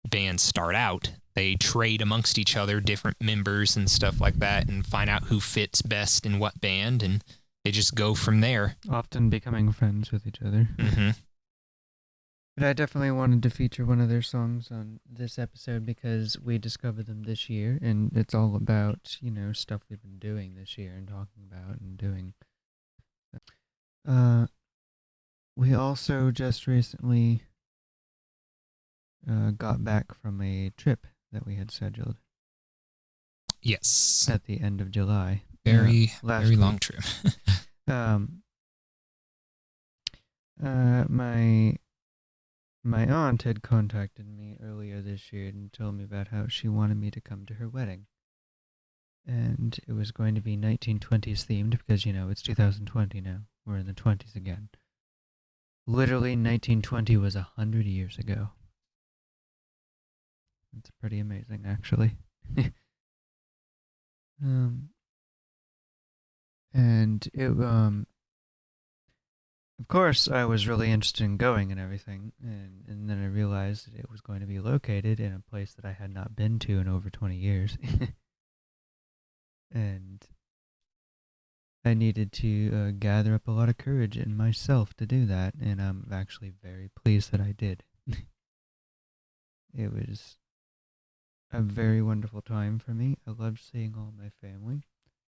bands start out. They trade amongst each other, different members and stuff like that, and find out who fits best in what band, and they just go from there. Often becoming friends with each other. Mm-hmm. But I definitely wanted to feature one of their songs on this episode because we discovered them this year, and it's all about, stuff we've been doing this year and talking about and doing. we also just recently got back from a trip that we had scheduled Yes. at the end of July. Very last long week. trip. My aunt had contacted me earlier this year and told me about how she wanted me to come to her wedding. And it was going to be 1920s themed because, it's 2020 now. We're in the 20s again. Literally, 1920 was 100 years ago. It's pretty amazing, actually. And of course, I was really interested in going and everything, and then I realized that it was going to be located in a place that I had not been to in over 20 years. And I needed to gather up a lot of courage in myself to do that, and I'm actually very pleased that I did. It was a very wonderful time for me. I loved seeing all my family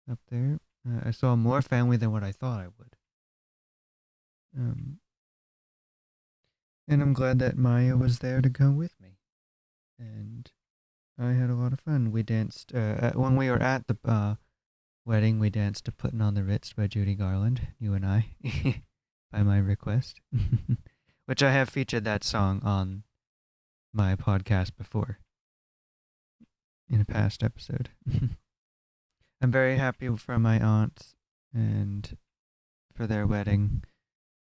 up there. I saw more family than what I thought I would. Um, and I'm glad that Miah was there to go with me. And I had a lot of fun. We danced, when we were at the wedding, we danced to Puttin' on the Ritz by Judy Garland, you and I, by my request. Which I have featured that song on my podcast before, in a past episode. I'm very happy for my aunts and for their wedding,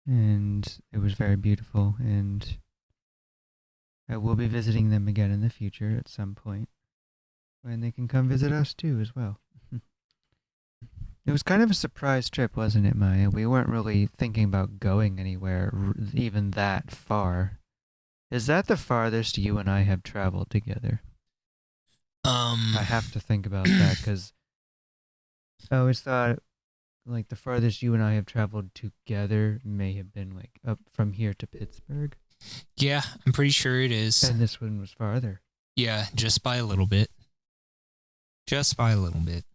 and it was very beautiful, and I will be visiting them again in the future at some point, and they can come visit us too as well. It was kind of a surprise trip, wasn't it, Miah? We weren't really thinking about going anywhere even that far. Is that the farthest you and I have traveled together? I have to think about that because I always thought like the farthest you and I have traveled together may have been like up from here to Pittsburgh. Yeah, I'm pretty sure it is. And this one was farther. Yeah, just by a little bit. Just by a little bit.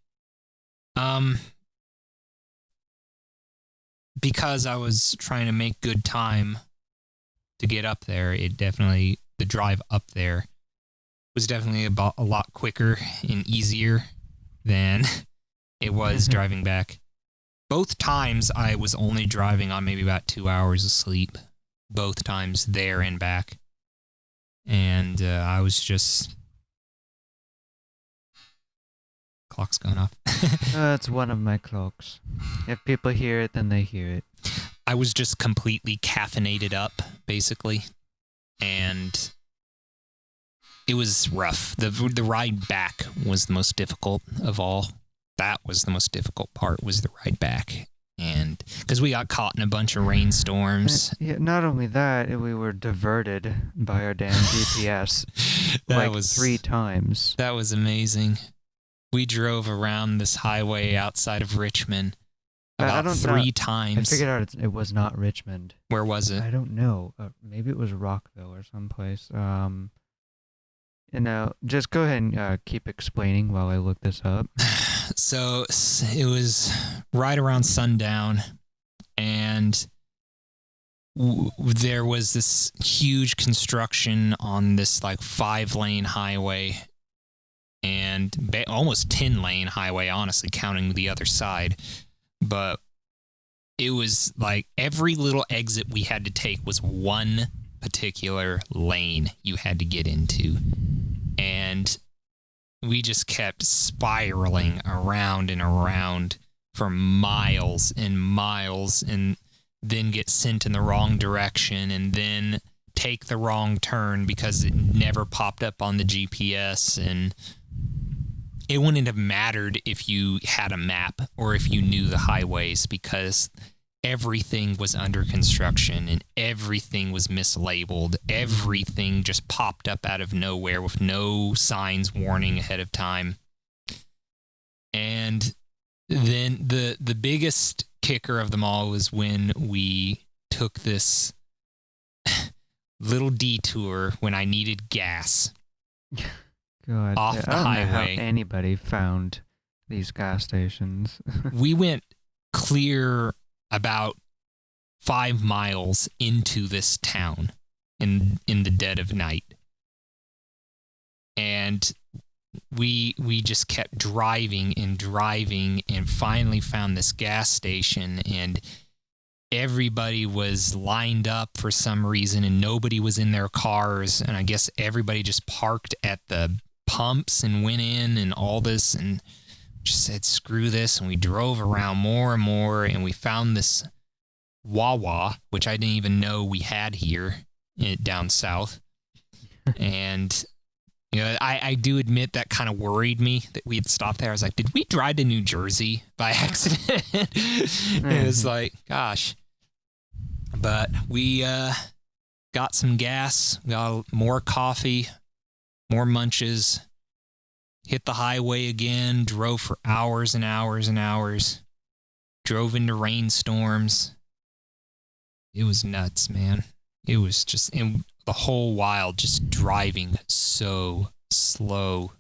Because I was trying to make good time to get up there, the drive up there was definitely a lot quicker and easier than it was driving back. Both times I was only driving on maybe about 2 hours of sleep. Both times there and back. And I was just... Clock's going off. It's one of my clocks. If people hear it, then they hear it. I was just completely caffeinated up, basically. And it was rough. The ride back was the most difficult of all. That was the most difficult part, was the ride back. And because we got caught in a bunch of rainstorms. Yeah, not only that, we were diverted by our damn GPS like 3 times. That was amazing. We drove around this highway outside of Richmond about 3 times. I figured out it was not Richmond. Where was it? I don't know. Maybe it was Rockville or someplace. Just go ahead and keep explaining while I look this up. So it was right around sundown, and there was this huge construction on this like 5-lane highway, and almost 10-lane highway, honestly, counting the other side. But it was like every little exit we had to take was one particular lane you had to get into. And we just kept spiraling around and around for miles and miles, and then get sent in the wrong direction, and then take the wrong turn because it never popped up on the GPS. And it wouldn't have mattered if you had a map or if you knew the highways, because everything was under construction and everything was mislabeled. Everything just popped up out of nowhere with no signs warning ahead of time. And then the biggest kicker of them all was when we took this little detour when I needed gas. God, off the highway. I don't know how anybody found these gas stations. We went clear about 5 miles into this town in the dead of night. And we just kept driving and finally found this gas station, and everybody was lined up for some reason and nobody was in their cars, and I guess everybody just parked at the pumps and went in and all this, and just said screw this, and we drove around more and more, and we found this Wawa, which I didn't even know we had here down south. And I do admit that kind of worried me that we had stopped there. I was like, did we drive to New Jersey by accident? It was like, gosh. But we got some gas, got more coffee, more munches, hit the highway again, drove for hours and hours and hours, drove into rainstorms. It was nuts, man. It was just... And the whole while just driving so slow,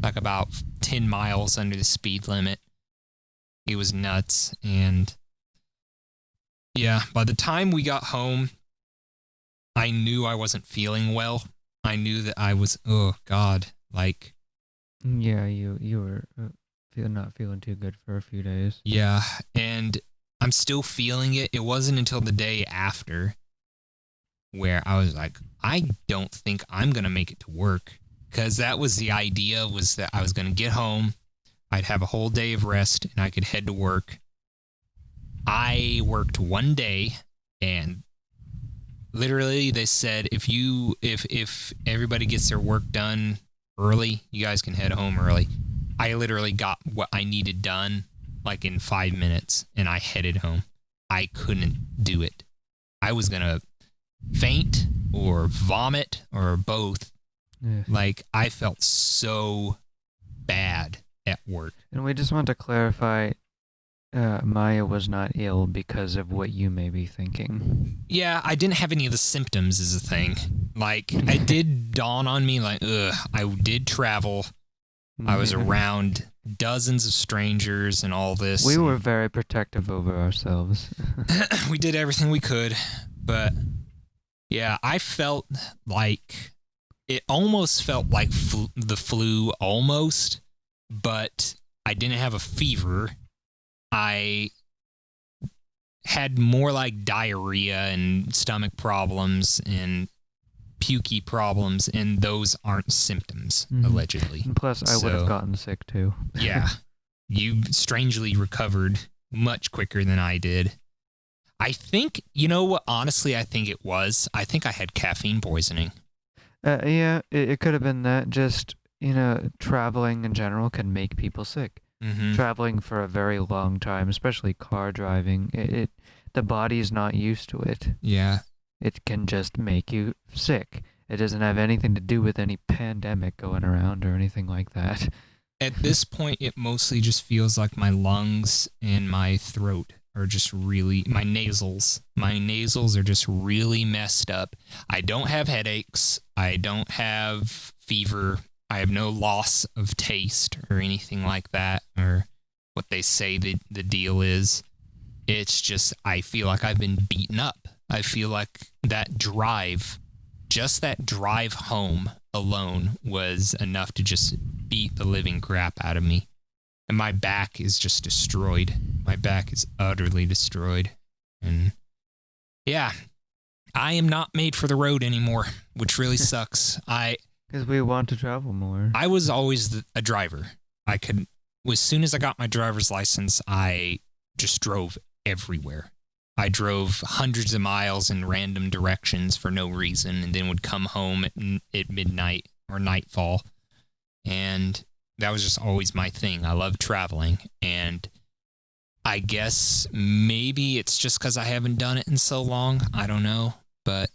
like about 10 miles under the speed limit. It was nuts. And yeah, by the time we got home, I knew I wasn't feeling well. I knew that I was, oh God, like... Yeah, you were not feeling too good for a few days. Yeah, and I'm still feeling it. It wasn't until the day after where I was like, I don't think I'm going to make it to work. Because that was the idea, was that I was going to get home, I'd have a whole day of rest, and I could head to work. I worked one day, and literally they said, if everybody gets their work done early, you guys can head home early. I literally got what I needed done like in 5 minutes, and I headed home. I couldn't do it. I was going to faint or vomit or both. Yeah. Like, I felt so bad at work. And we just want to clarify, Miah was not ill because of what you may be thinking. Yeah, I didn't have any of the symptoms is the thing. Like, it did dawn on me, like, I did travel. I was around dozens of strangers and all this. We were very protective over ourselves. We did everything we could, but yeah, I felt like it almost felt like the flu almost, but I didn't have a fever. I had more like diarrhea and stomach problems and pukey problems, and those aren't symptoms, allegedly. And plus, I would have gotten sick too. Yeah. You strangely recovered much quicker than I did. I think, you know what, honestly, I think it was. I think I had caffeine poisoning. Yeah, it could have been that. Just, traveling in general can make people sick. Mm-hmm. Traveling for a very long time, especially car driving, the body's not used to it. Yeah. It can just make you sick. It doesn't have anything to do with any pandemic going around or anything like that. At this point, it mostly just feels like my lungs and my throat are just really, my nasals are just really messed up. I don't have headaches. I don't have fever. I have no loss of taste or anything like that, or what they say the deal is. It's just, I feel like I've been beaten up. I feel like just that drive home alone was enough to just beat the living crap out of me. And my back is just destroyed. My back is utterly destroyed. And yeah, I am not made for the road anymore, which really sucks. Because we want to travel more. I was always a driver. As soon as I got my driver's license, I just drove everywhere. I drove hundreds of miles in random directions for no reason, and then would come home at midnight or nightfall. And that was just always my thing. I love traveling. And I guess maybe it's just because I haven't done it in so long. I don't know. But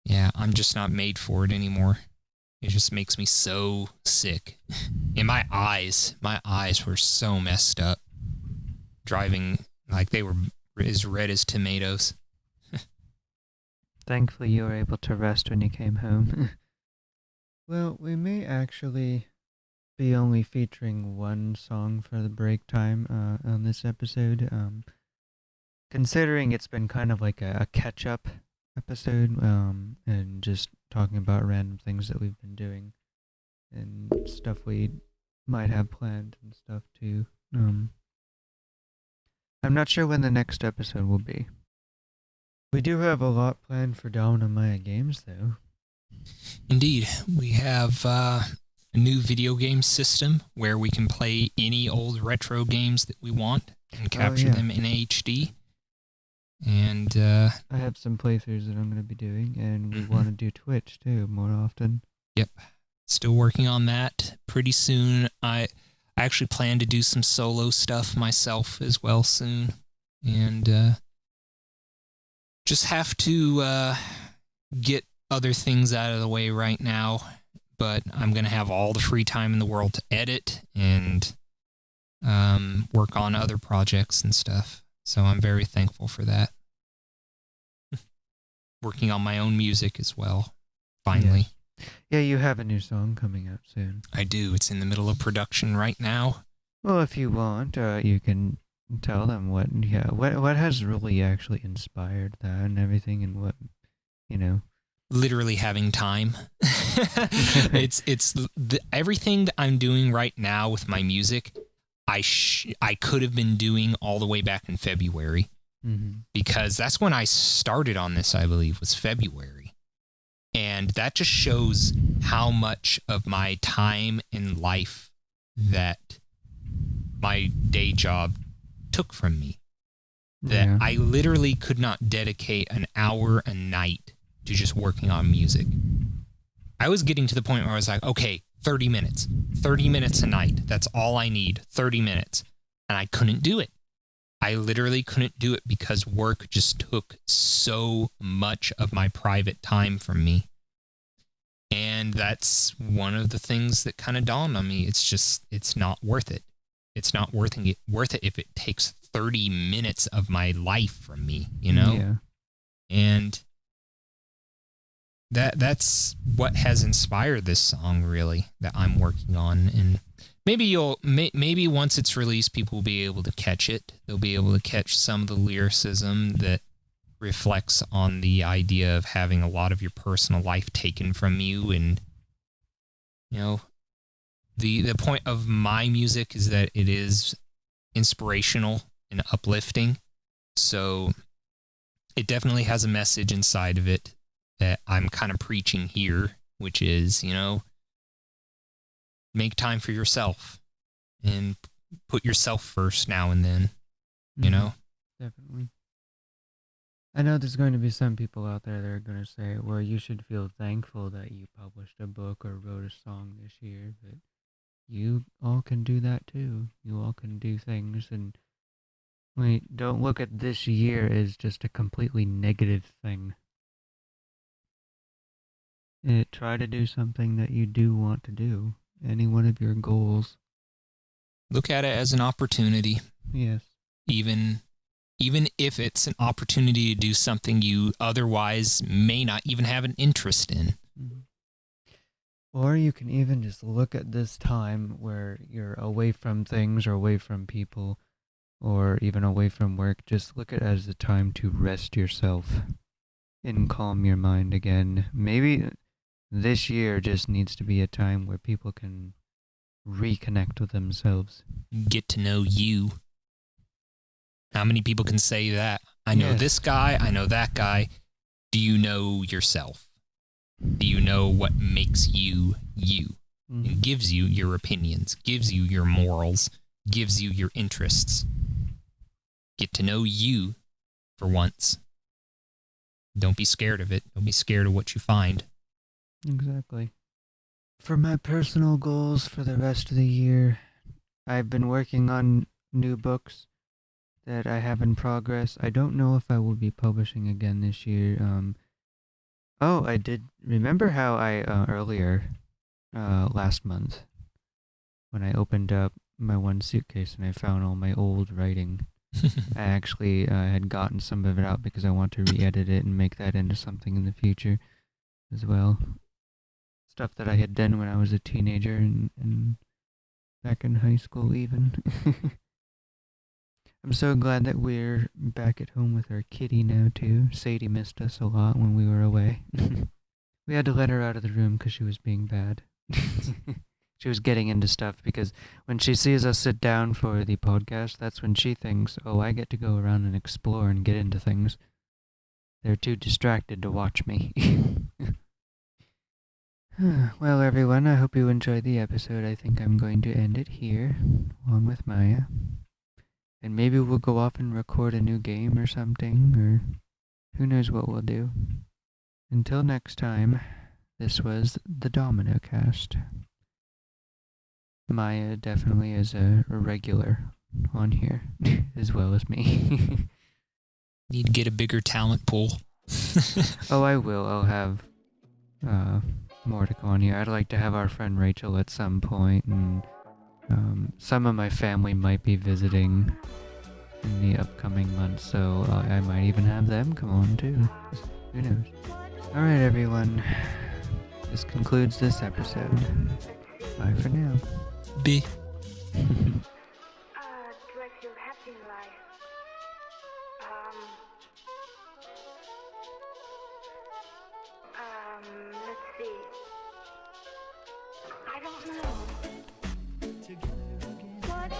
yeah, I'm just not made for it anymore. It just makes me so sick. And my eyes were so messed up. Driving, like they were as red as tomatoes. Thankfully, you were able to rest when you came home. Well, we may actually be only featuring one song for the break time on this episode. considering it's been kind of like a catch-up episode, and just talking about random things that we've been doing and stuff we might have planned and stuff too. Um, I'm not sure when the next episode will be. We do have a lot planned for Down on Miah Games, though. Indeed, we have a new video game system where we can play any old retro games that we want and capture them in HD. And I have some playthroughs that I'm going to be doing, and we want to do Twitch too more often. Yep, still working on that. Pretty soon, I actually plan to do some solo stuff myself as well soon, and just have to get other things out of the way right now. But I'm going to have all the free time in the world to edit and work on other projects and stuff. So I'm very thankful for that. Working on my own music as well, finally. Yeah, you have a new song coming out soon. I do. It's in the middle of production right now. Well, if you want, you can tell them what has really actually inspired that and everything, and what, Literally having time. Everything that I'm doing right now with my music, I could have been doing all the way back in February, because that's when I started on this. I believe was February, and that just shows how much of my time in life that my day job took from me. That I literally could not dedicate an hour a night to just working on music. I was getting to the point where I was like, okay, 30 minutes a night. That's all I need, 30 minutes. And I couldn't do it. I literally couldn't do it because work just took so much of my private time from me. And that's one of the things that kind of dawned on me. It's not worth it. It's not worth it if it takes 30 minutes of my life from me, Yeah. And that's what has inspired this song, really, that I'm working on. And maybe once it's released, people will be able to catch it. They'll be able to catch some of the lyricism that reflects on the idea of having a lot of your personal life taken from you. And the point of my music is that it is inspirational and uplifting. So it definitely has a message inside of it that I'm kind of preaching here, which is, make time for yourself and put yourself first now and then, Definitely. I know there's going to be some people out there that are going to say, well, you should feel thankful that you published a book or wrote a song this year, but you all can do that too. You all can do things, and don't look at this year as just a completely negative thing. Try to do something that you do want to do. Any one of your goals. Look at it as an opportunity. Yes. Even if it's an opportunity to do something you otherwise may not even have an interest in. Or you can even just look at this time where you're away from things or away from people or even away from work. Just look at it as a time to rest yourself and calm your mind again. Maybe this year just needs to be a time where people can reconnect with themselves. Get to know you. How many people can say that? I know this guy, I know that guy. Do you know yourself? Do you know what makes you you? It gives you your opinions, gives you your morals, gives you your interests. Get to know you for once. Don't be scared of it. Don't be scared of what you find. Exactly. For my personal goals for the rest of the year, I've been working on new books that I have in progress. I don't know if I will be publishing again this year. I did remember how I earlier last month when I opened up my one suitcase and I found all my old writing. I actually had gotten some of it out because I want to re-edit it and make that into something in the future as well. Stuff that I had done when I was a teenager and back in high school even. I'm so glad that we're back at home with our kitty now, too. Sadie missed us a lot when we were away. We had to let her out of the room because she was being bad. She was getting into stuff because when she sees us sit down for the podcast, that's when she thinks, oh, I get to go around and explore and get into things. They're too distracted to watch me. Well, everyone, I hope you enjoyed the episode. I think I'm going to end it here, along with Miah. And maybe we'll go off and record a new game or something, or who knows what we'll do. Until next time, this was the Dominocast. Miah definitely is a regular on here, as well as me. Need to get a bigger talent pool. Oh, I will. I'll have more to go on here. I'd like to have our friend Rachel at some point, and some of my family might be visiting in the upcoming months, so I might even have them come on too. Who knows? Alright, everyone. This concludes this episode. Bye for now. B. Do I feel happy in life? Let's see. I don't know. What?